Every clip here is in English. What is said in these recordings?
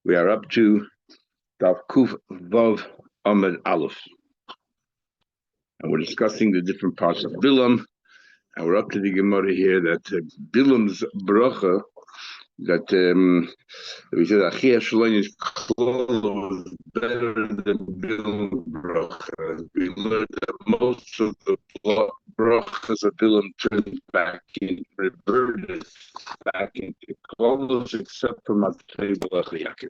We are up to Daf Kuf Vav Amud Aleph, and we're discussing the different parts of Bilam, and we're up to the Gemara here that Bilam's bracha, that we said Achia Shalom is close better than Bilam's bracha. We learned that most of the brachas of Bilam turned back in, reverted back into close, except for Matei Balacha Yaakov.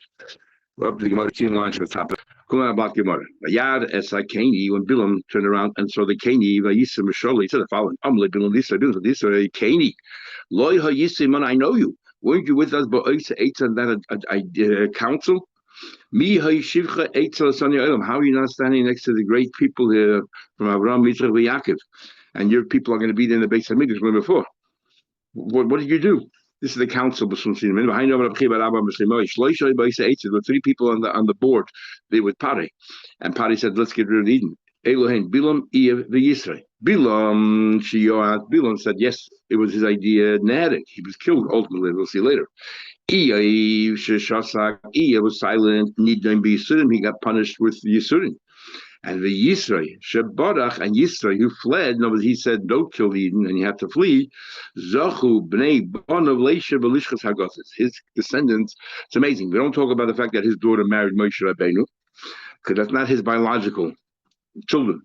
We're up to the Gemara 10 lines from the top. About Gemara. Yad es Kaini, when Bilam turned around and saw the Kaini, Vayisa Misholi, he said the following: Amle Bilam Lisa Kaini, Loy Hayisiman, I know you. Weren't you with us? But that council? Mi Hayshivcha Eitzel Sanya Elam. How are you not standing next to the great people here from Abraham, Yitzchak, Yaakov? And your people are going to be there in the base of Mikdash when before. What did you do? This is the council. The three people on the board, they with Pari. And Pari said, let's get rid of Eden. Elohim, Bilam, Iev, Yisrael. Bilam said, yes, it was his idea. Nadik. He was killed ultimately. We'll see later. Iev was silent. Nidam be Yisurim. He got punished with Yisurim. And the Yisrael, Shebarach, and Yisrael, who fled, no, he said, don't kill Eden, and you have to flee. Zachu bnei bonav leisha b'lishchas hagotzes. His descendants, it's amazing. We don't talk about the fact that his daughter married Moshe Rabbeinu, because that's not his biological children.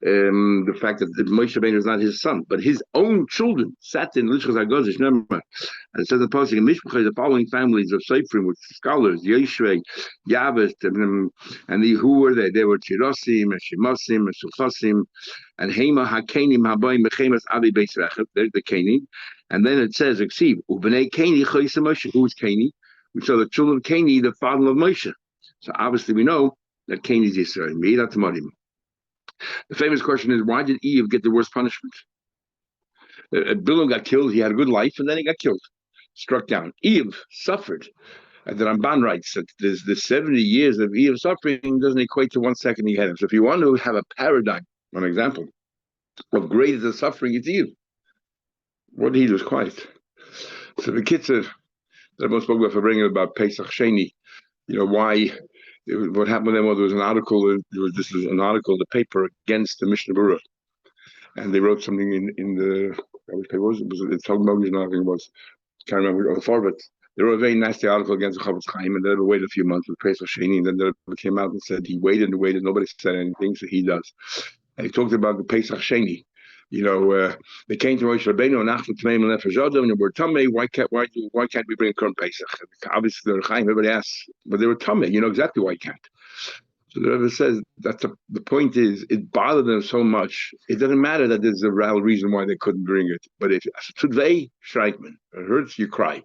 The fact that Moshe Rabbeinu is not his son, but his own children sat in Lishchas hagotzes. And it says in the posting, Mishpachah, the following families of Seifrim, with scholars, Yeshvei, Yavet, and who were they? They were Tirosim, and Shimosim, and Suchasim, and Hema Hakenim Habayim Bechemas Abi Beis Rechav. There's the Kaini. And then it says, Eksiv, Ubnei Kaini Chayisa Moshe. Who's Kaini? We saw the children of Kaini, the father of Moshe. So obviously we know that Kaini is Yisrael. Meidat Marim. The famous question is, why did Eve get the worst punishment? Bilam got killed. He had a good life, and then he got killed, struck down. Eve suffered. And the Ramban writes that the 70 years of Eve suffering doesn't equate to 1 second he had him. So if you want to have a paradigm, an example of greater suffering, it's Eve. What he was quiet. So the kids that everyone spoke about for bringing about Pesach Sheni, why. What happened then was there was an article. This was an article in the paper against the Mishnah Berurah, and they wrote something in the which paper was it? Was it Talmud? I think it was. Can't remember the far, but they wrote a very nasty article against the Chavetz Chaim, and they waited a few months with Pesach Sheni, and then they came out and said he waited and waited. Nobody said anything, so he does. And he talked about the Pesach Sheni. They came to Moshe Rabbeinu and after Tmeim and Nefesh and were Tamei. Why can't we bring current Pesach? Obviously, the Chaim, everybody asks, but they were Tamei. You know exactly why you can't. So the Rebbe says that the point is, it bothered them so much. It doesn't matter that there's a real reason why they couldn't bring it, but if today, Shreikman, it hurts, you cry.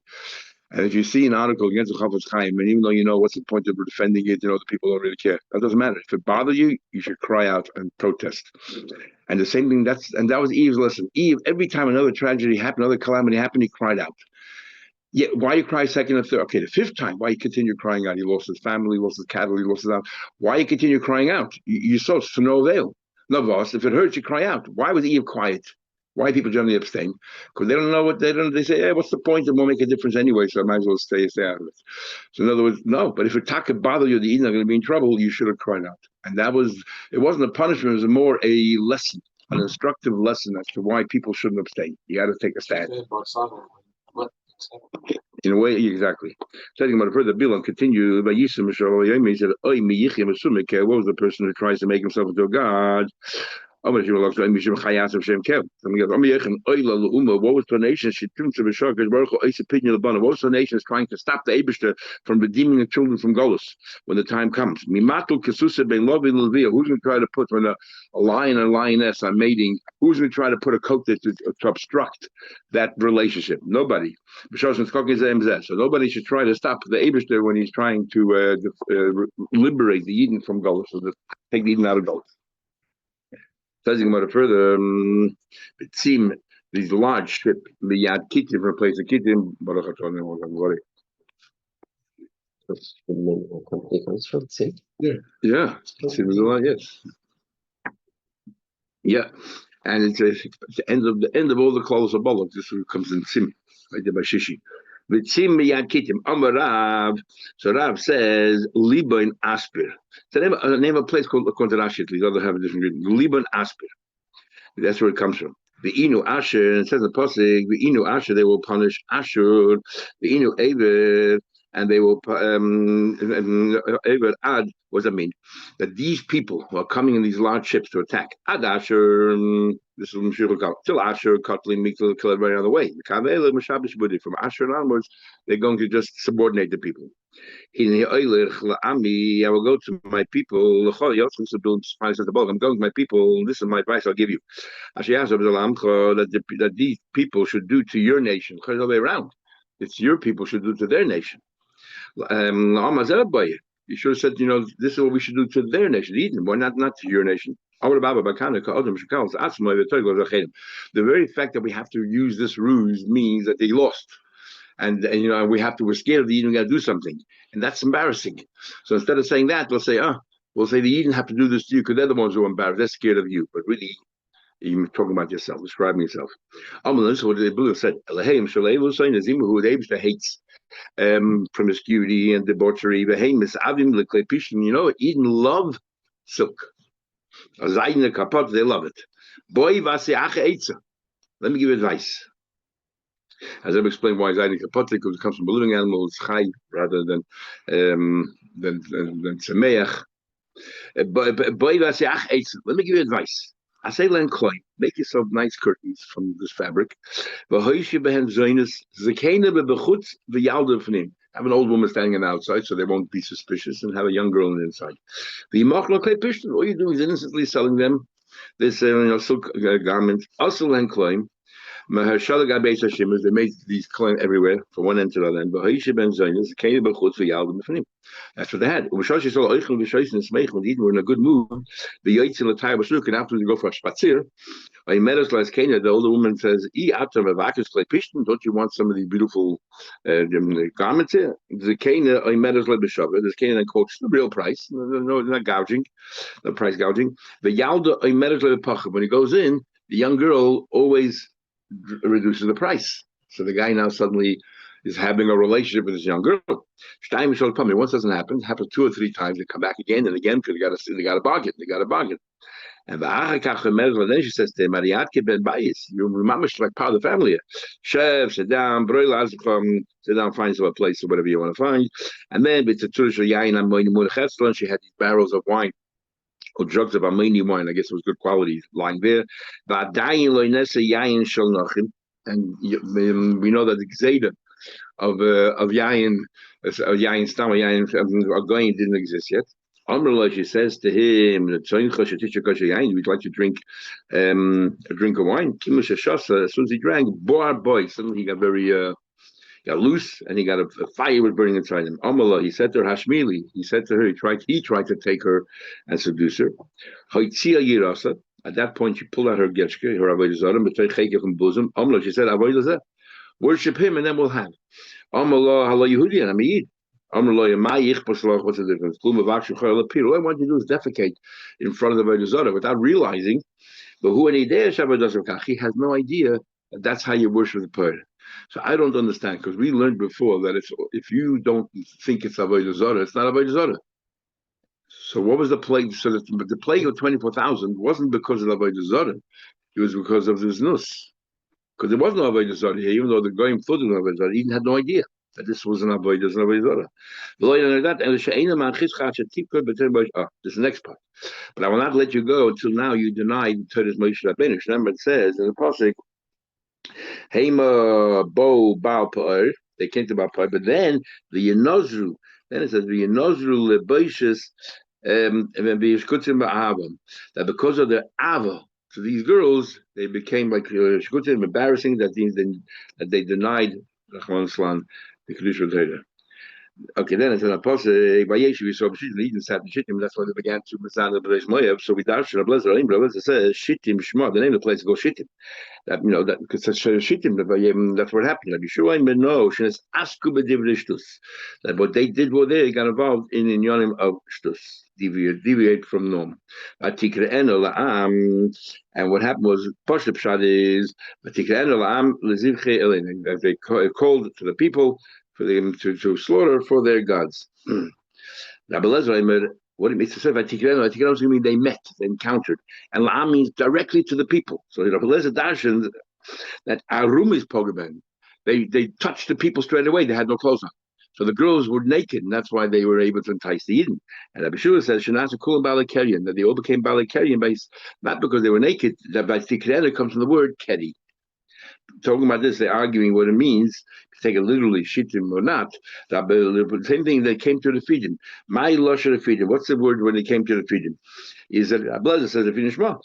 And if you see an article against the Chavetz Chaim, and even though you know what's the point of defending it, the people don't really care. That doesn't matter. If it bothers you, you should cry out and protest. And the same thing, that was Eve's lesson. Eve, every time another tragedy happened, another calamity happened, he cried out. Yeah, why you cry second and third? Okay, the fifth time, why you continue crying out? He lost his family, he lost his cattle, he lost his house. Why you continue crying out? You saw it's to no avail. No, boss, if it hurts, you cry out. Why was Eve quiet? Why people generally abstain? Because they don't know what they say. Hey, what's the point? It won't make a difference anyway, so I might as well stay out of it. So in other words, no. But if it bother you, the Eden are going to be in trouble. You should have cried out. And it wasn't a punishment. It was more a lesson, an instructive lesson as to why people shouldn't abstain. You got to take a stand. In a way, exactly. Talking about it further, Bilam continued by Yisrael. He said, what was the person who tries to make himself into a god? What was the nation? What was the nation is trying to stop the Eibishter from redeeming the children from Golus when the time comes? Who's going to try to put, when a lion and lioness are mating, who's going to try to put a coat to obstruct that relationship? Nobody. So nobody should try to stop the Eibishter when he's trying to liberate the Eden from Golus, so to take the Eden out of Golus. Talking about it further, it seemed these large ship, the Yad Kittim, replace the Kittim. The company comes from Sim. Yeah, Sim is a lot, yes. Yeah, and it's the end of all the clothes of Balak. This one comes in Sim, right there by Shishi. V'tzim miyad kitim. Amar Rav. So Rav says Liban Aspir. It's a name of a place called Kontarashit. The other have a different reading. Liban Aspir. That's where it comes from. The Inu Asher, and it says in the Pasuk, the Inu Asher, they will punish Ashur, the Inu Eved, and they will, Eved Ad, what does that mean? That these people who are coming in these large ships to attack, Ad Asher, this is Mshirukal, till Asher, Kotli, Mikl, kill everybody on the way. From Asher onwards, they're going to just subordinate the people. I will go to my people. I'm going to my people. This is my advice I'll give you. That these people should do to your nation. The other way around. It's your people should do to their nation. You should have said, this is what we should do to their nation. Eden. Why not to your nation? The very fact that we have to use this ruse means that they lost. And we we're scared of the Eden, we got to do something, and that's embarrassing. So instead of saying that, we'll say the Eden have to do this to you because they're the ones who are embarrassed. They're scared of you, but really, you're talking about yourself, describing yourself. What the Buddha said, who hates promiscuity and debauchery. Eden love silk. They love it. Let me give you advice. As I've explained why Zayin Kapotik, because it comes from a living animal, it's chai rather than Sameach. Let me give you advice. I say, Len Kloy, make yourself nice curtains from this fabric. Have an old woman standing on the outside so they won't be suspicious, and have a young girl on the inside. All you do is innocently selling them this silk garment. Also, Len Kloy. They made these claims everywhere from one end to the other end. That's what they had. When Eden were in a good mood, the Yaitz in the Tire was looking after they go for a spatzir. The older woman says, don't you want some of these beautiful garments here? The Kana, this Kana then quotes the real price, no, not gouging, no price gouging. The Yalda, when he goes in, the young girl always reduces the price. So the guy now suddenly is having a relationship with this young girl. Once doesn't happen, it happens 2 or 3 times. They come back again and again because they got a bargain. And then she says to him, you're mamish like part of the family. Chef, sit down, sit down, find some place or whatever you want to find. And then she had these barrels of wine or drugs of Armenian wine. I guess it was good quality lying there. And we know that the Gzeda of Yayin, Stam, Yayin didn't exist yet. She says to him, we'd like to drink a drink of wine. As soon as he drank, boy, suddenly he got very got loose, and he got a fire was burning inside him. He said to her, Hashmili, he said to her, he tried to take her and seduce her. At that point, she pulled out her getchke, her avodah zarah, from bosom. She said, avodah zarah, worship him, and then we'll have. Hala Yehudi, and I'm Yid. What's the difference? All I want you to do is defecate in front of the avodah zarah without realizing. But he has no idea that that's how you worship the Torah. So I don't understand, because we learned before that if you don't think it's avodah zarah, it's not avodah zarah. So what was the plague? So the plague of 24,000 wasn't because of avodah zarah; it was because of the znus. Because there was no avodah zarah here, even though the goyim thought it was avodah zarah, he had no idea that this was an avodah zarah. This is the next part. But I will not let you go until now you deny the Torah's Moshe Rabbeinu. Remember, it says in the pasuk, Hema bo Baal Pa'ar. They came to Baal Pa'ar, but then the Yenozru. Then it says the Yenozru lebeishes that because of their ava to these girls, they became like embarrassing that they denied the Kedusha Torah. Okay, then it's an apostle by Yeshu, so Eden sat in Shittim, that's why they began to Masan the Beresh Moab. So we darshan a blazer, it says Shittim Shema, the name of the place is go Shittim. That that because that's Shittim, that's what happened. Like Yeshua and no, Shenes Asku Bedivishtus. That what they did were they got involved in Yonim of Shtus, deviate from norm. Atikra Enol and what happened was Poshep Shad is Atikra Enol Lezivche Elin. They called to the people for them to slaughter for their gods. Rabbi Lezer, what it means to say Vatikran is going to mean they met, they encountered. And La'am means directly to the people. So Rabbi Lezer darshan that Arum is Pogaben. They touched the people straight away, they had no clothes on. So the girls were naked, and that's why they were able to entice the Eden. And Rabbi Shua says, Shanasa Kul Balakarian, that they all became Balakarian based, not because they were naked, that Vatikran comes from the word Keri. Talking about this, they're arguing what it means. Take it literally, shittim or not. The same thing, they came to defeat him. My lashon defeat him. What's the word when they came to defeat him? Is that Ablaza says defeat Shema?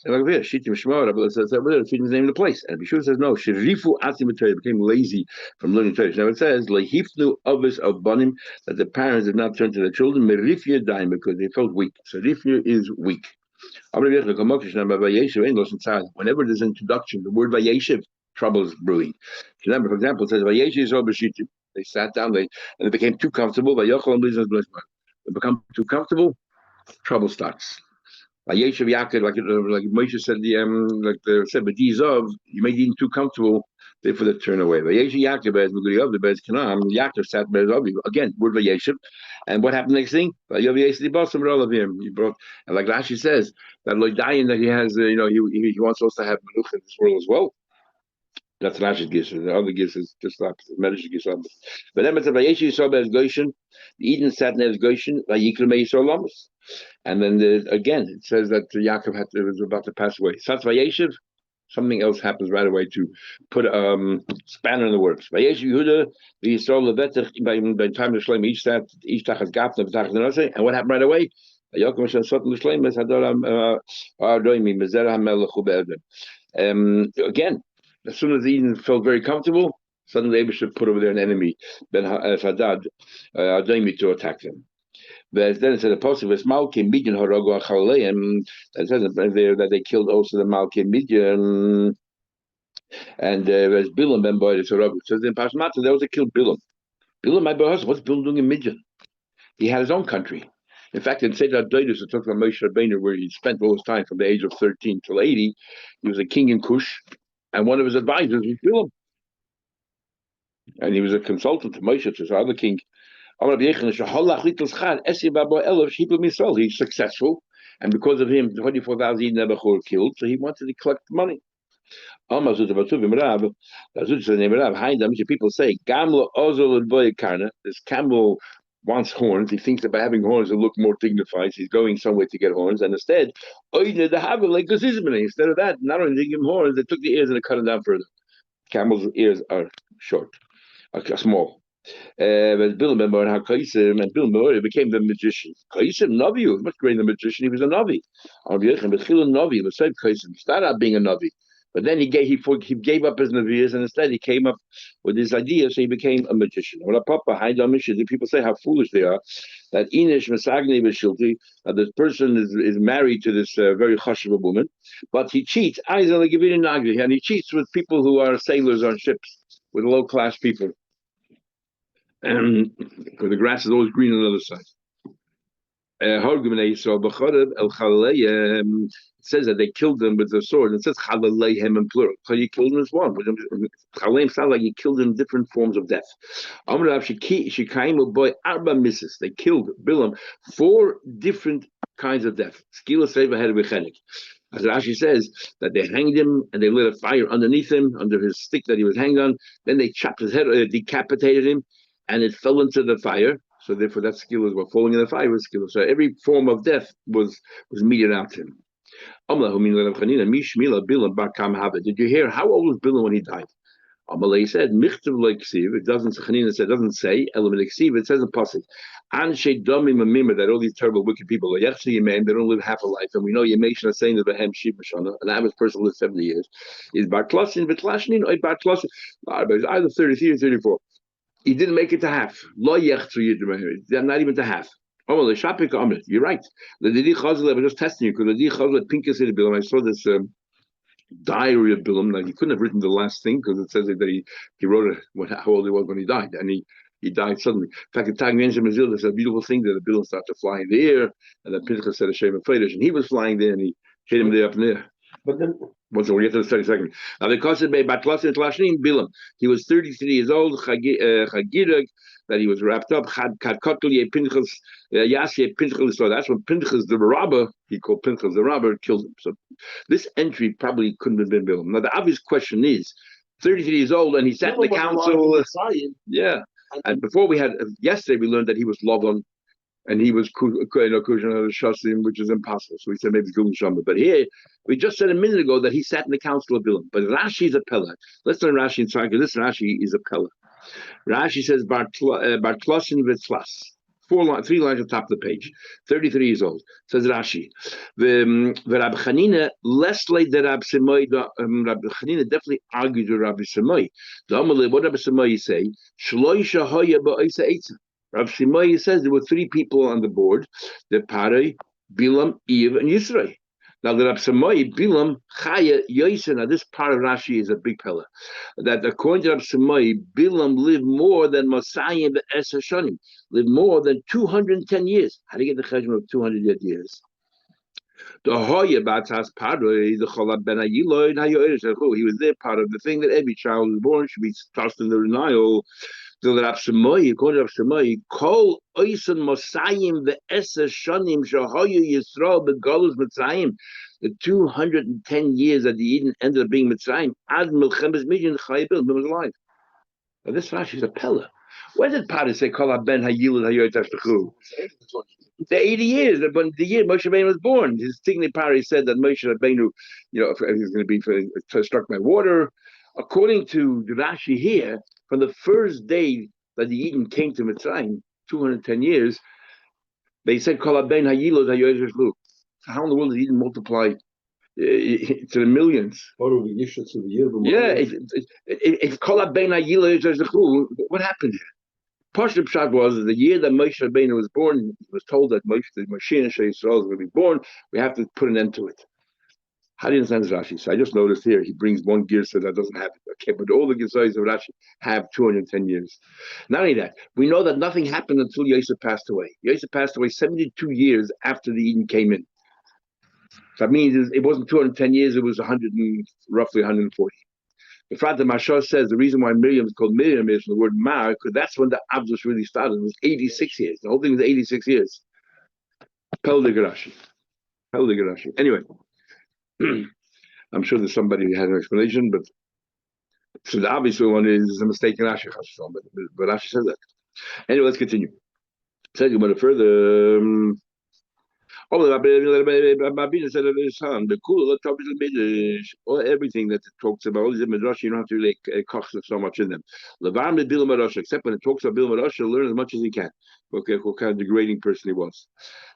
Shittim Shema. Ablaza says that defeat his name of the place. And Bishur says no. Sherifu asim became lazy from learning Torah. Now it says lehifnu avis of banim, that the parents did not turn to their children. Merifya dying because they felt weak. So rifya is weak. Whenever there's an introduction, the word vayeshiv, trouble is brewing. Remember, for example, it says they sat down, and they became too comfortable. They become too comfortable, trouble starts. Vayeshiv Yaakov, like Moshe said, but these of you made him too comfortable, therefore they turn away. Vayeshiv Yaakov as Muguri of the Bez Canaan, Yaakov sat again, word Vayeshiv. And what happened next thing? You brought, and like Rashi says, that Loidayin that he has, he wants us to have Menuch in this world as well. That's Rashi's gifts. The other gifts is just opposite. Medish gifts opposite. But then it's a Vayeshi Yisrael as Goshen. The Eden sat in as Goshen. Vayikra Me Yisrael Lamas. And then again, it says that Yaakov was about to pass away. Sat Vayeshiv. Something else happens right away to put a spanner in the works. Vayesh Yehuda, the Yisrael Levetech, by time of Shlem, each tachas gapna, tachas nenase, and what happened right away? Yaakov Hashem Sot L'Shlem, es Hadar Ardoimi, Mezer HaMelech Ube'edem. Again, as soon as Eden felt very comfortable, suddenly they should put over there an enemy, Ben Hadad, Ardoimi, to attack them. But then it said the possible was Malkim Midian Horogo Achaleim. It says there that they killed also the Malkim Midian, and there's Bilam Ben Boy Horogo. It says in Pashmata they also killed Bilam. Bilam, my boy, what's Bilam doing in Midian? He had his own country. In fact, in Seder Doidus, it talks about Moshe Rabbeinu, where he spent all his time from the age of 13 till 80. He was a king in Kush, and one of his advisors was Bilam, and he was a consultant to Moshe, to his other king. He's successful, and because of him, 24,000 never were killed, so he wanted to collect money. People say, this camel wants horns. He thinks that by having horns, it'll look more dignified. He's going somewhere to get horns, and instead, instead of that, not only did they give him horns, they took the ears and they cut them down further. Camel's ears are short, are small. And Bilam became the magician. Kaisim Navi was much greater than a magician. He was a Navi. Navi was said Kaisim started out being a Navi, but then he gave up his Navias, and instead he came up with this idea, so he became a magician. People say how foolish they are. That Inish Masagni Bashilti, that this person is married to this very chashuva woman, but he cheats. And he cheats with people who are sailors on ships, with low class people. And the grass is always green on the other side. It says that they killed them with the sword. It says Chalaleihem in plural. So you killed them as one. Chalaim sounds like you killed them in different forms of death. They killed Bilam 4 different kinds of death. As Rashi says, that they hanged him and they lit a fire underneath him, under his stick that he was hanged on. Then they chopped his head, decapitated him, and it fell into the fire. So therefore, that skill is what falling in the fire was skill. So every form of death was meted out to him. Did you hear how old was Bilam when he died? Amalei said, it doesn't say, it says in Pasuk, that all these terrible, wicked people, they don't live half a life, and we know Yemeshna is saying that an average person lives 70 years, is Bartlasin, Vitlashnin, or Bartlasin, it's either 33 or 34. He didn't make it to half. Lo yechzu yidrim, not even to half. Oh, the shapik amrit. You're right. The Didi Chazal, I was just testing you because the Didi Chazal Pinkas in Bilam. I saw this diary of Bilam. Now he couldn't have written the last thing because it says that he wrote it how old he was when he died, and he died suddenly. In fact, the Tag Mention Mazil, there's a beautiful thing that the Bilam started to fly in the air, and then Pinchas said a Shem of Freidish, and he was flying there, and he hit him there up in there. But then, we'll get to the 32nd. Now, the Kosid Bey Batlasin Tlashnim Bilam. He was 33 years old, Chagirak, that he was wrapped up. Had Kadkotli Pinchas, Yasi Pinchas. So that's when Pinchas the robber, he called Pinchas the robber, killed him. So this entry probably couldn't have been Bilam. Now, the obvious question is 33 years old, and he sat in the council. Yeah. And before we had, yesterday we learned that he was Lovan, and he was Kushan Shasim, which is impossible. So we said maybe Gulun Shamba. But here, we just said a minute ago that he sat in the council of Bilam. But Rashi is a Pella. Let's learn Rashi inside, because this Rashi is a Pella. Rashi says Bartlosin Vitzlas. 3 lines on top of the page. 33 years old. Says Rashi. The Rab Chanina, less like the Rab Semoy, Rab Chanina definitely argued with Rabbi Semoy. What Rabbi Semoy say? Shloisha Hoya Ba'isa Eitza. Rav Shimei says there were 3 people on the board: the Parai, Bilam, Eve, and Yisrael. Now the Rav Shimei, Bilam, Chaya, Yosef. Now this part of Rashi is a big pillar. That according to Rav Shimei, Bilam lived more than Mosayim the Esashanim, lived more than 210 years. How do you get the cheshbon of 200 years? The Hoya Batas Parai, the Cholab Ben Ayiloid, he was there, part of the thing that every child who was born should be tossed in the Nile. So that Abshamoy, according to Abshamoy, Kol Oisan Mosayim the Eser Shonim Shahoyu Yisrael Begolus Mitzrayim, the 210 years that the Eden ended up being Mitzrayim, Ad Milchemes Midyan Chayabil, was alive. Now this Rashi is a Pella. When did Paris say Kol Ben Hayilud Hayoy Tashtachu? The 80 years, but the year Moshe Rabbeinu was born. His dignitary said that Moshe Rabbeinu, he was going to be struck by water. According to Rashi here, from the first day that the Eden came to Mitzrayim, 210 years, they said, Kol ben hayilod hayoyzeshlu. So how in the world did Eden multiply to the millions? Yeah, if Kol ben hayilod hayoyzeshlu, what happened here? Pashut Pshat was the year that Moshe Rabbeinu was born, he was told that the Mashiach Yisrael is going to be born, we have to put an end to it. How do you understand Rashi? So I just noticed here he brings one girsa that doesn't have it. Okay, but all the girsas of Rashi have 210 years. Not only that, we know that nothing happened until Yosef passed away. Yosef passed away 72 years after the Eden came in. So that means it wasn't 210 years; it was roughly 140. The Frata Mashal says the reason why Miriam is called Miriam is from the word Mar, because that's when the Avdus really started. It was 86 years. The whole thing was 86 years. Pel de Garashi. Anyway. I'm sure there's somebody who has an explanation, but so the obvious one is a mistake in Rashi, but Rashi says that. Anyway, let's continue. Said you want to further. Or everything that it talks about, all these midrash, you don't have to really cost so much in them. Except when it talks about Bilam Rosh, learn as much as you can. Okay, what kind of degrading person he was.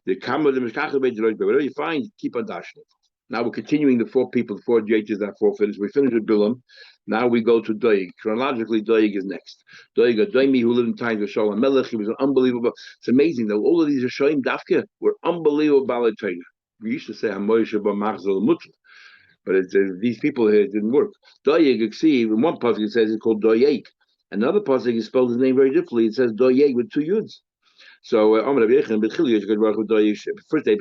The whatever you find, keep on dashing it. Now we're continuing the 4 people, the 4 judges that 4 finished. We finished with Bilam. Now we go to Doeg. Chronologically, Doeg is next. Doeg, a Doimi who lived in times of Shalom Melech. He was an unbelievable. It's amazing that all of these Rishonim Dafka were unbelievable Balei Torah. We used to say Hamoy Sheba Machzor Mutl, but these people here didn't work. Doeg, you see, in one pasuk it says it's called Doeg. Another pasuk is spelled his name very differently. It says Doeg with 2 yuds. So first day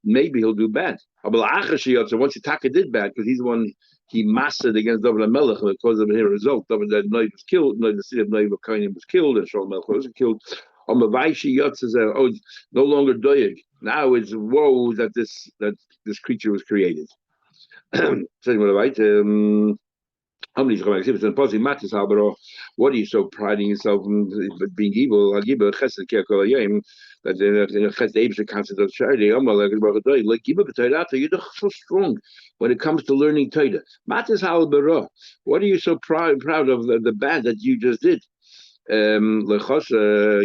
maybe he'll do bad. Once Taka did bad, because he's the one he mastered against David Melech, and because of his result, David was killed, the city of Noy was killed, and Shaul Melech was killed. No longer Doeg. Now it's woe that this creature was created. What are you so priding yourself in being evil? That the concept of charity. You're so strong when it comes to learning Torah. What are you so proud of the bad that you just did? Lechos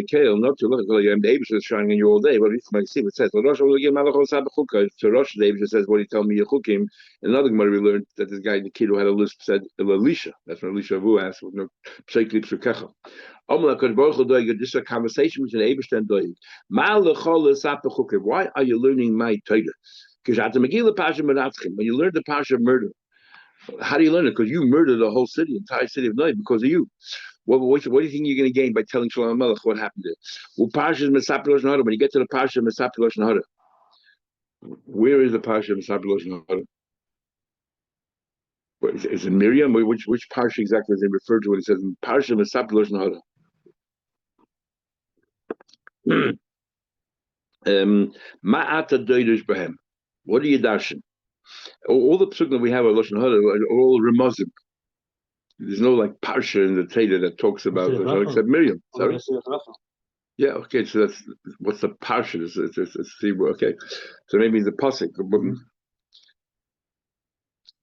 kale, not to look like the Abish is shining on you all day. What it see it says. Rosh will give Malachos Habachuka. To Rosh, the Abish says, "What do you tell me, Yechukim?" Another Gemara we learned that this guy, the kid who had a lisp, said Elisha. That's when Elisha Avu asked, "No, Pseikli Psukecha." This is a conversation between Abish and Doig. Malachos Habachuka. Why are you learning my Torah? Because at the Megillah Pasha Menatzchim, when you learn the Pasha of murder, how do you learn it? Because you murdered the whole city, entire city of Noah, because of you. What do you think you're going to gain by telling Shalom Melech what happened there? Well, Parsha is Mesapi Lashon Hara. When you get to the Parsha of Mesapi Lashon Hara, where is the Parsha of Mesapi Lashon Hara? Is it Miriam? Which Parsha exactly is it referred to when it says Parsha of Mesapi Lashon Hara? Ma'ata Doidish Bahem. What are you darshan? All the psukim that we have of Lashon Hara are all remazim. There's no like Parsha in the Torah that talks about Lashon Hara except Miriam. Sorry. Yeah, okay, so that's what's the Parsha? It's Hebrew, okay. So maybe the Pasuk.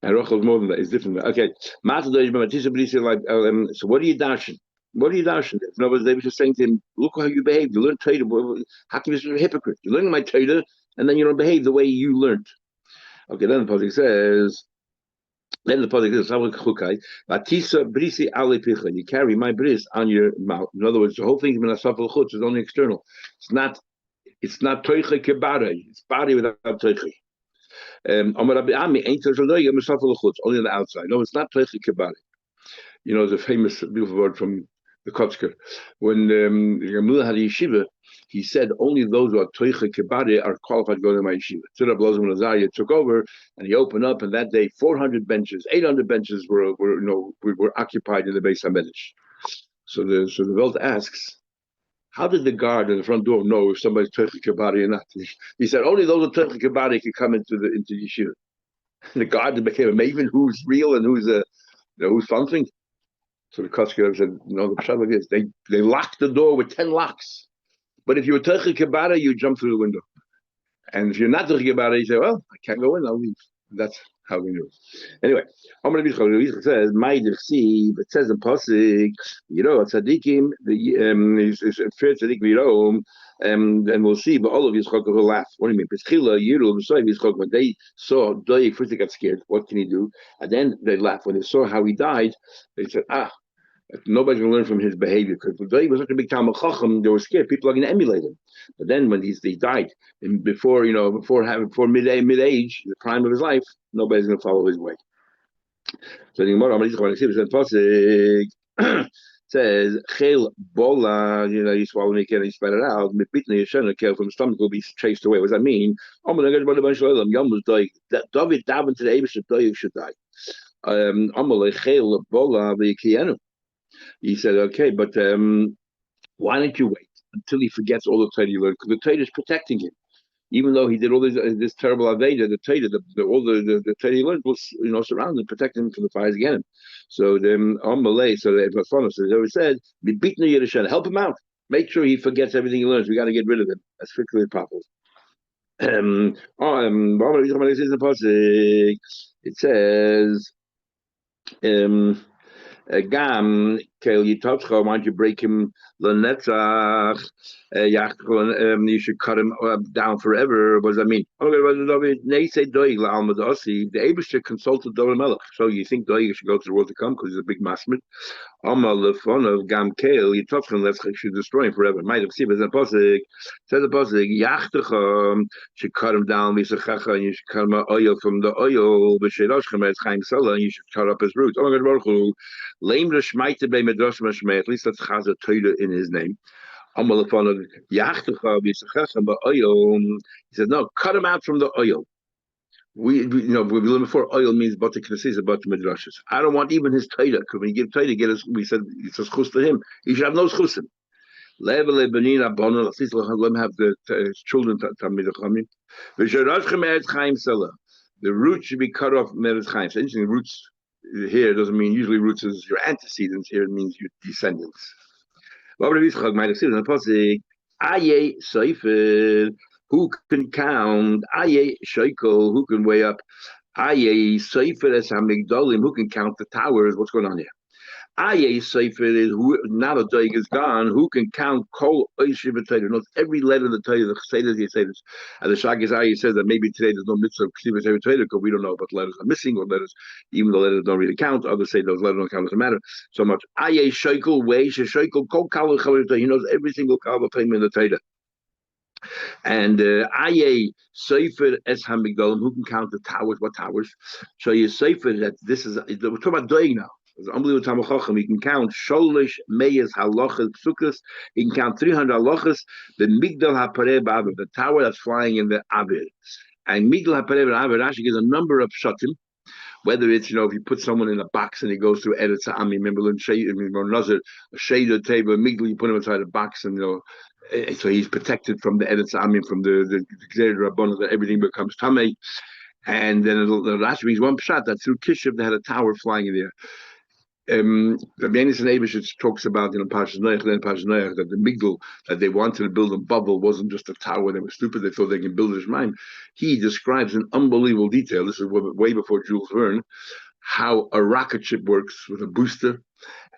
And Rachel is more than that, it's different. Okay. So what are you dashing? What are you dashing? In other words, they were just saying to him, look how you behave. You learn Torah. How can you be a hypocrite? You're learning my Torah, and then you don't behave the way you learned. Okay, then the Pasuk says, you carry my bris on your mouth. In other words, the whole thing is only external. It's not toiche kebara. It's body without toiche. Only on the outside. No, it's not toiche kebara. You know, the famous beautiful word from the Kotzker. When Gamliel had a yeshiva, he said only those who are toiche kebare are qualified to go to my yeshiva. Tzura Blozim Lazarya took over, and he opened up, and that day 400 benches, 800 benches were occupied in the Beis Hamedrash. So the Welt asks, how did the guard at the front door know if somebody's toiche kebare or not? He said only those who are toiche kebare can come into yeshiva. The guard became a maven who's real and who's functioning. So the Kotzker said, the pshat is they locked the door with 10 locks. But if you were Teichel Kebara, you jump through the window. And if you're not Teichel Kebara, you say, well, I can't go in, I'll leave. That's how we do it. Anyway, it says, it says in Pasuk, Tzadikim, it's fair Tzadik and we'll see, but all of Yischak will laugh. What do you mean? When they saw Doeg, first they got scared. What can he do? And then they laughed. When they saw how he died, they said, nobody's going to learn from his behavior. Because Doeg was such a big Talmud Chacham, they were scared. People are going to emulate him. But then when he died, before mid-age, the prime of his life, nobody's going to follow his way. So the Gemara says, Chel bola, you swallow me, you spat it out, from the stomach will be chased away. What does that mean? David davened to the Abish that Doeg should die. He said, okay, but why don't you wait until he forgets all the Torah he learned? Because the Torah is protecting him. Even though he did all this terrible Aveda, the Torah, all the Torah he learned was, surrounding, protecting him from the fires again. So on Malay, so it was fun. So they always said, help him out. Make sure he forgets everything he learns. We got to get rid of him as quickly as possible. It says, Gam Kel Yitotcha, why don't you break him Lenetzach? You should cut him down forever. What does that mean? The Abishah consulted Doeg Melech. So you think Doeg should go to the world to come because he's a big masmid? Amal lefon of Gam Kel Yitotcha, Lenetzach should destroy him forever. Might have seen, but the Pasuk says the Pasuk Yachtecha should cut him down. Misachacha, and you should cut him oil from the oil. B'Sheiroshchem as Chaim Salah, and you should cut up his roots. Oh my God, Lame Rishmaite by Medrash Mashmei. At least that's Chazar Torah in his name. He says, no, cut him out from the oil. We learned before, oil means Bata Knesses, Bata Medrashas. I don't want even his Torah, because when you give Torah, we said it's a schus to him. He should have no schusim. Let him have the children. The root should be cut off. So interesting, roots here doesn't mean usually roots is your antecedents. Here it means your descendants. Who can count? Who can weigh up? Who can count the towers? What's going on here? Aye Sefer is who now the Doig is gone. Who can count Kol Oishiv Torah? Knows every letter of the Torah, the Chesed, the Chesed. And the Shagis Aye says that maybe today there's no mitzvah of Ksiv Torah because we don't know what letters are missing or letters, even the letters don't really count. Others say those letters don't count, doesn't matter so much. Aye Shekel Way Shekel Kol Kal He knows every single Kal in the Torah. And Aye Sefer Es Hamigdalim, who can count the towers? What towers? So you Sefer that this is we're talking about Doig now. It's unbelievable. He can count Sholish Meyes Halachas Psukas. He can count 300 halachas. The Migdal HaPareh Ba'avir, the tower that's flying in the Avir. And Migdal HaPareh Ba'avir actually gives a number of shatim. Whether it's, if you put someone in a box and he goes through Eretz Ami, remember Nazir, a Shade table, Migdal, you put him inside a box and so he's protected from the Eretz Ami, from the Gzeir Rabbanah, that everything becomes Tamei. And then the last means one shot that through Kishiv they had a tower flying in the air. Rabbi Yonis and Abishitz talks about in Parshas Noach, that the Migdal that they wanted to build a bubble wasn't just a tower. They were stupid. They thought they can build a Shemaim. He describes in unbelievable detail. This is way before Jules Verne, how a rocket ship works with a booster,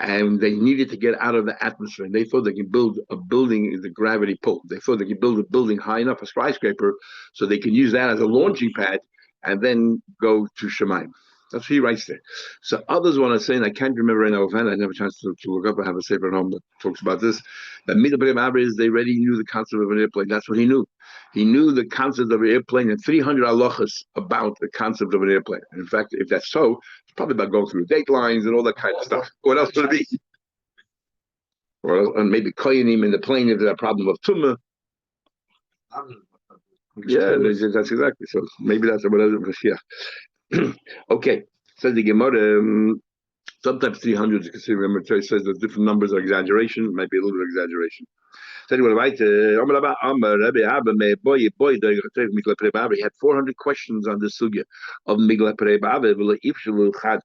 and they needed to get out of the atmosphere. And they thought they could build a building in the gravity pull. They thought they could build a building high enough, a skyscraper, so they can use that as a launching pad and then go to Shemaim. That's what he writes there. So others want to say, and I can't remember right now offhand, I didn't have a chance to look up. I have a paper at home that talks about this, that Midabrim Abris, they already knew the concept of an airplane. That's what he knew. He knew the concept of an airplane and 300 halachas about the concept of an airplane. And in fact, if that's so, it's probably about going through date lines and all that kind of stuff. What else would it be? Or maybe koyanim in the plane if there's a problem of tumah. Yeah, that's exactly. So maybe that's what it was. Yeah. Okay, says the Gemara. Sometimes 300 is considered. Remember, Torah says that different numbers are exaggeration. It might be a little bit of exaggeration. He had 400 questions on the sugya of Migla Perei,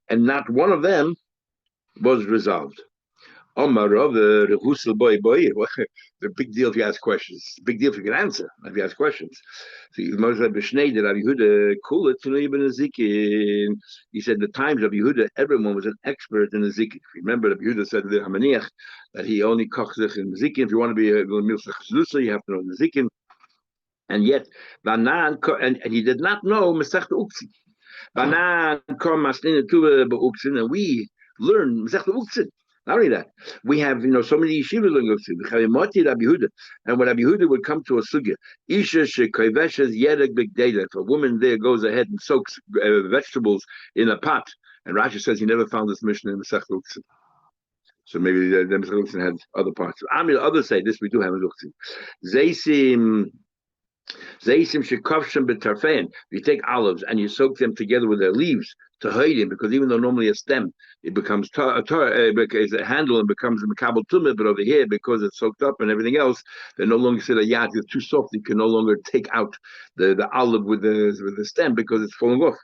and not one of them was resolved. The big deal if you ask questions. Big deal if you can answer, if you ask questions. So he said the times of Yehuda, everyone was an expert in the Zikin. Remember that Yehuda said to the Hamaniach that he only kochs in the Zikin. If you want to be a Milsa, you have to know the Zikin. And yet, and he did not know Masech Uktzin. And we learn Masech Uktzin. Not only that, we have so many yeshivas learning Uktzin. And when Rabbi Yehuda would come to a sugya, Isha shekoiveshes yedek b'gdeda. If a woman there goes ahead and soaks vegetables in a pot, and Rashi says he never found this mission in Masech Uktzin. So maybe the Masech Uktzin had other parts. Others say this we do have in Uktzin. You take olives and you soak them together with their leaves to hide them, because even though normally a stem it becomes it's a handle and becomes a makabel tumah, but over here because it's soaked up and everything else, they no longer say a yad. It's too soft. You can no longer take out the olive with the stem because it's falling off.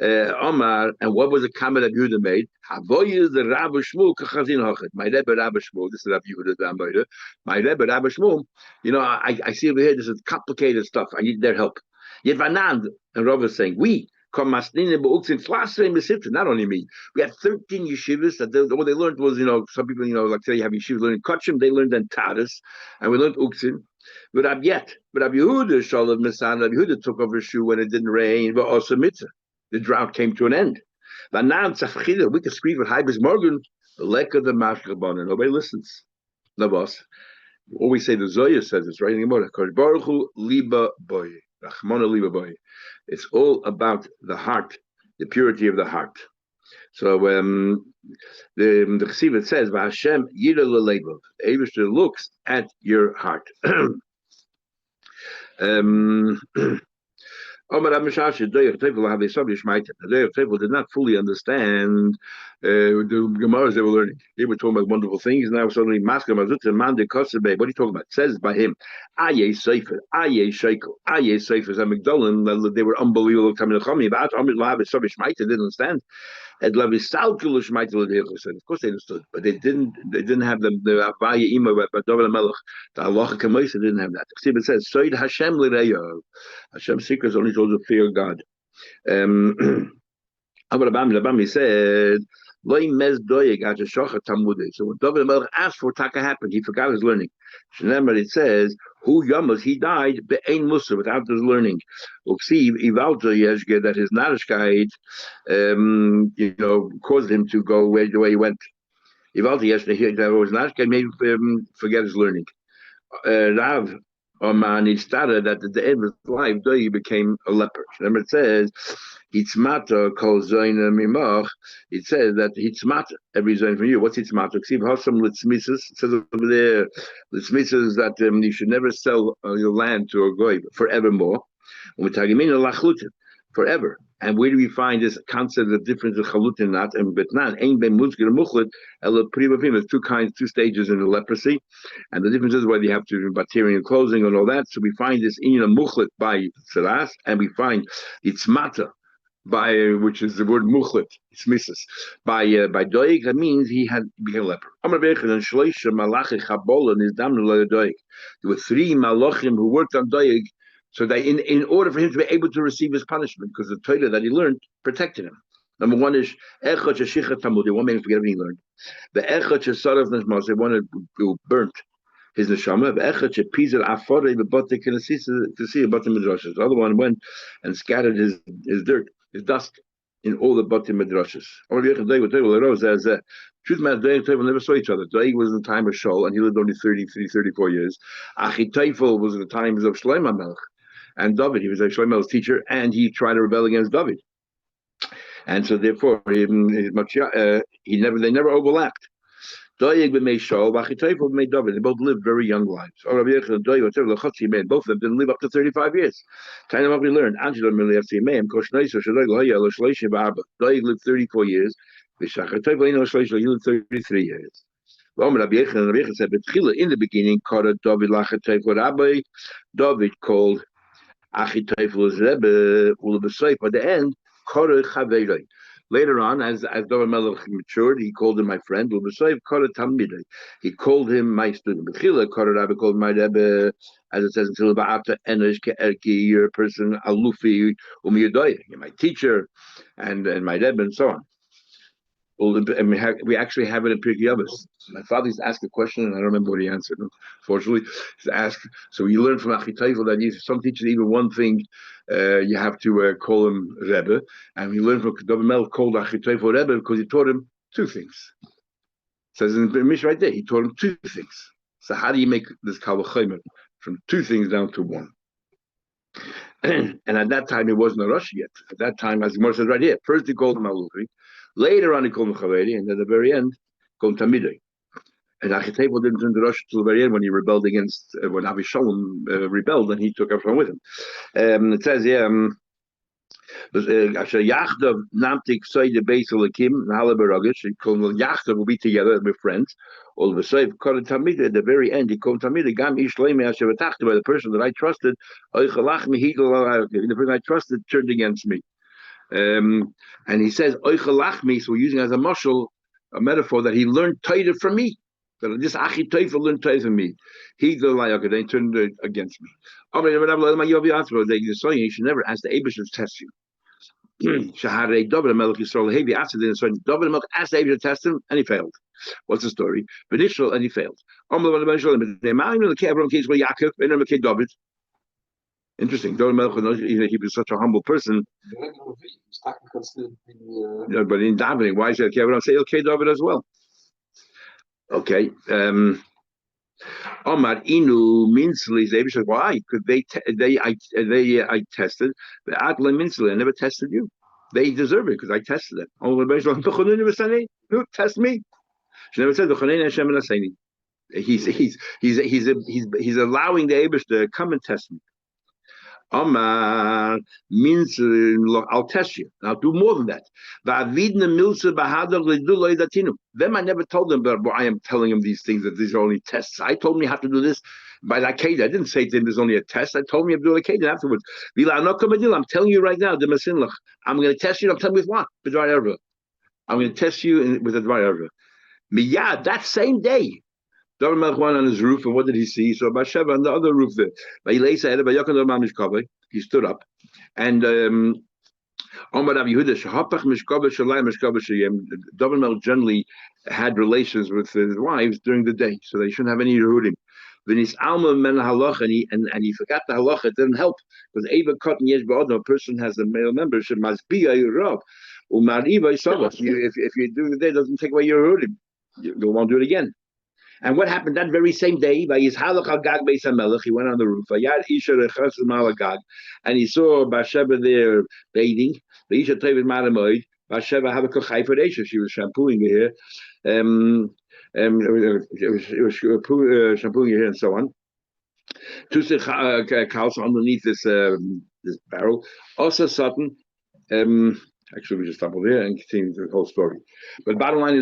Omar, and what was the comment that Yehuda made? Havoyes the Rabbi Shmuel kachazin hachet. My Rebbe Rabbi Shmuel. This is Rabbi Yehuda. My Rebbe Rabbi Shmuel. I see over here. This is complicated stuff. I need their help. Yet Vanand and Rav is saying we. Not only me, we had 13 yeshivas that what they learned was, some people, like say you have yeshivas learning Kachim, they learned then Taras, and we learned Uktzin. But Rabbi Yehuda, Shalom Nisan, Rabbi Yehuda took over Shu when it didn't rain, but also Mitzvah. The drought came to an end. But now we can scream with Haibis Morgan, the lek of the Mashkabon, and nobody listens. No boss. Always say the Zoya says it's right anymore. Baruch Hu Liba Boy. Rachmana Liba Boy. It's all about the heart, the purity of the heart. So the Chesiv says, "V'Hashem yira l'leibov." The Eibishter looks at your heart. OmarAmishashi, the Tevel did not fully understand the Gemaras they were learning. They were talking about wonderful things. Now suddenly, Maskar Mazut and Mande Kosebe. What are you talking about? It says by him, Aye Sefer, Aye Shekel, Aye Sefer Zamigdolan. They were unbelievable. But Amir Lav is Sabi Shmaita didn't understand. Of course they understood, but they didn't have the Avaya Ima but Dovel Melech. The Allah Kamoisa didn't have that. It says, Soid Hashem L'Reyo. Hashem's secrets only told to fear God. But Abami said, "Loi mes doyeg at shochet tamude." So when David Melech asked for Taka happened, he forgot his learning. Shneimar it says, "Who yamas he died be'ein musa without his learning." Uksiv ivalta yeshge that his narishkeit, caused him to go the way he went. Ivalta yeshge that was narishkeit made him forget his learning. Rav Oman he started at the end of his life, though he became a leper. Remember, it says, "Hitzmata kol zoyna mimach." It says that hitzmata every zoyn from you. What's hitzmata? Ksiv hasam litzmisas. It says over there, litzmisas that you should never sell your land to a goy forevermore. Forever. And where do we find this concept of difference of chalut and not? And betnan ein ben mutzger muchlet ela privavim. There's two stages in the leprosy, and the difference is whether you have to do bacterial closing and all that. So we find this in a muchlet by tzeras, and we find itzmata by which is the word muchlet. It's misses by doig. That means he had become a leper. Amar Bechon and Shloisha malachi chabola is damnu lo doig. There were 3 malachim who worked on doig. So that in order for him to be able to receive his punishment, because the Torah that he learned protected him. Number one is Echad Sheshichat Tamud. They won't make him forget everything he learned. The Echad Shesarav Neshmas. They wanted to burnt his neshama. The Echad Shepizar Afore the Batik and to see a Batim Midrashas. The other one went and scattered his dirt, his dust in all the Batim Midrashas. Says truth matter, Doeg and Teufel never saw each other. Doeg was in the time of Shaul, and he lived only 34 years. Achitofel was in the times of Shlomo Melech. And David, he was actually Shlomo's teacher, and he tried to rebel against David, and so therefore they never overlapped. Doeg made Shaul, Achitofel made David. They both lived very young lives. Both of them didn't live up to 35 years. Kind of what we learned. Doeg lived 34 years. He lived 33 years. Rabbi Yechon said, in the beginning, David called Achitofel Rebbe Ulabasayf. At the end, Korah Chaveiroi. Later on, as David Melech matured, he called him my friend. Ulabasayf Korah Talmidei. He called him my student. Bechila Korah Rebbe called my Rebbe, as it says until Ba'ata Enosh Ke'erki. You're a person Alufi Umiyadoya. You're my teacher, and my Rebbe, and so on. We actually have it in Pirkei Avos. My father used to ask a question, and I don't remember what he answered. Unfortunately, he asked. So you learn from Achitofel that some teachers, even one thing, you have to call him Rebbe, and we learn from David Melech called Achitofel Rebbe because he taught him 2 things. It says in the Mishnah right there, he taught him 2 things. So how do you make this Kal V'chomer from 2 things down to 1? And at that time, it wasn't a rush yet. At that time, as the Gemara says right here, first he called him Alufi. Later on, he called him Chaveri, and at the very end, called him Tamidei. And Achitofel didn't turn to Rosh till the very end when he rebelled against, when Avishalom rebelled, and he took everyone with him. It says here, Asher Yachdav Namtik Soide Beis Elokim Nahale Baragish. He called them Yachdav will be together, we're friends. All of a sudden, called Tamidei. At the very end, he called Tamidei Gam Ish Leimi Asher V'tachta, by the person that I trusted. The person I trusted turned against me. And he says Oichalachmi, so we're using as a mashal, a metaphor that he learned Torah from me. That this Achitofel learned Torah from me. He the liar, they turned against me. You should never ask the Abish to test you. Shahare David Melech Yisrael Hevi asked the David Melech asked David to test him, and he failed. What's the story? Benishal, and he failed. David. Interesting. David Melech, he was such a humble person. Yeah, but in davening, why is it okay? We don't say okay, David as well. Okay. Omar Inu Minsli Zabish. Why? Because I tested the Atla Minsli. I never tested you. They deserve it because I tested it. Oh, no, test me. She never said the He's allowing the Abish to come and test me. Amar means I'll test you. I'll do more than that. Them I never told them, but I am telling them these things, that these are only tests. I told me how to do this by the Akedah. I didn't say to him there's only a test. I told him you have to do the Akedah afterwards. I'm telling you right now, I'm going to test you. I'm telling you with what? I'm going to test you with a dry erva. Miyad, that same day. David Melech went on his roof, and what did he see? So Bathsheba on the other roof there. He stood up, and Omar Rabbi Yehuda, shehapach mishkabel shalai mishkabel sheyem. David Melech generally had relations with his wives during the day, so they shouldn't have any yehudim. Then his alma men halacha, and he forgot the halacha. It didn't help because eva cotton yesh ba'od. A person has a male member should masbiya yirav umariva yisavas. If you do the day, it doesn't take away your yehudim. You won't do it again. And what happened that very same day? By his halach al gag beis hamelech, he went on the roof. Vayad isha rechas malagag, and he saw Bathsheba there bathing. The isha tevid maramoid. Bathsheba have a kochai for Isha. She was shampooing her hair. She was shampooing her hair and so on. Two cows underneath this barrel. Also, sudden. Actually, we just stop over here and continue the whole story. But bottom line is.